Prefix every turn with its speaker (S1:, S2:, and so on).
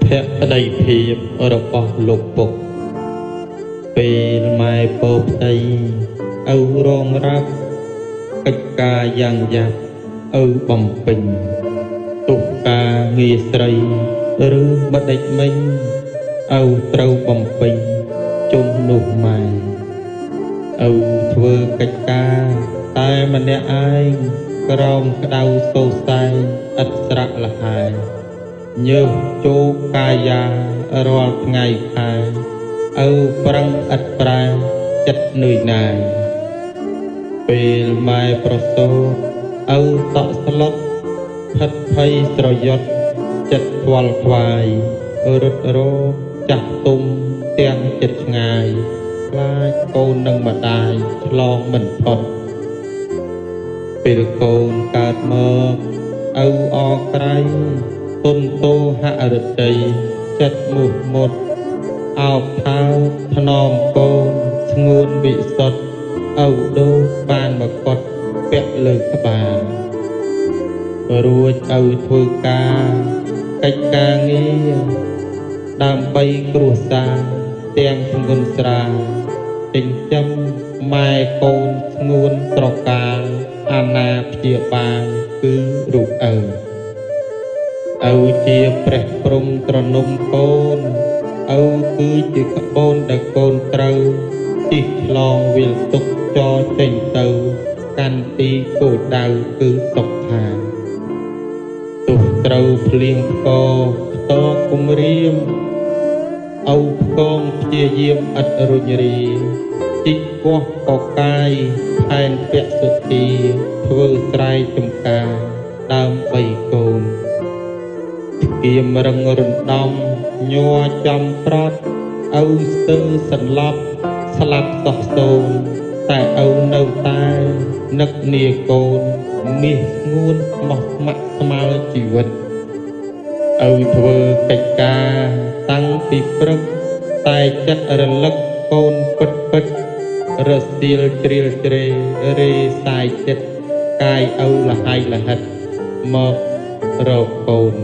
S1: ភក្តីភាពរបស់លោកពុកពេលម៉ែពោផ្ទៃឪរងរាប់កិច្ចការយ៉ាងយ៉ាប់ឪបំពេញទុកការងារស្រីឬបដិចមិញឪត្រូវបំពេញជុំនោះម៉ែឪធ្វើកិច្ចការតែម្នាក់ឯងក្រោមក្តៅសោសែងឥតស្រៈលហើយញើសជោគកាយារាល់ថ្ងៃខែឪប្រឹងឥតប្រែចិត្តនឿយណាយពេលម៉ែប្រសូតឪតក់ស្លុតផិតភ័យស្រយុតចិត្តខ្វល់ខ្វាយរត់រោចាស់ទុំទាំងចិត្តឆ្ងាយខ្លាចកូននឹងម្ដាយឆ្លងមិនផុតពេលកូនកើតមកឪអក្រៃទុនតោហឫទ័យចិត្តមុះមុតអោបថើថ្នមកូនស្ងួនវិសុទ្ធឪដូចបានមកុដពាក់លើក្បាលរួចឪធ្វើការកិច្ចការងារដើម្បីគ្រួសារទាំងធ្ងន់ស្រាលចិញ្ចឹមម៉ែកូនស្ងួនត្រកាលអាណាព្យាបាលគឺរូបឪជាព្រះព្រំត្រនំកូនឪគឺជាក្បូនដែលកូនត្រូវជិះឆ្លងវិលទុកចរចេញទៅកាន់ទីគោលដៅគឺសុខខានទុះត្រូវភ្លៀងផ្គរផ្ទគំរាមឪផ្គងព្យាយាមឥតរុញរាជីកពោះកកាយផែនពៈសុធាធ្វើស្រែចំការដើម្បីកូនគៀមរឹងរំដំញ័រចំប្រត់ឪស្ទើរសន្លប់ស្លាប់សោះសូនតែឪនៅតែនឹកនាកូនមាសស្ងួនស្មោះស្ម័គ្រស្មើជីវិតឪធ្វើកិច្ចការតាំងពីព្រឹកតែចិត្តរលឹកកូនពិតពិតរសៀលជ្រៀលជ្រេរេសាយចិត្តកាយឪលហើយលហិតមករកកូន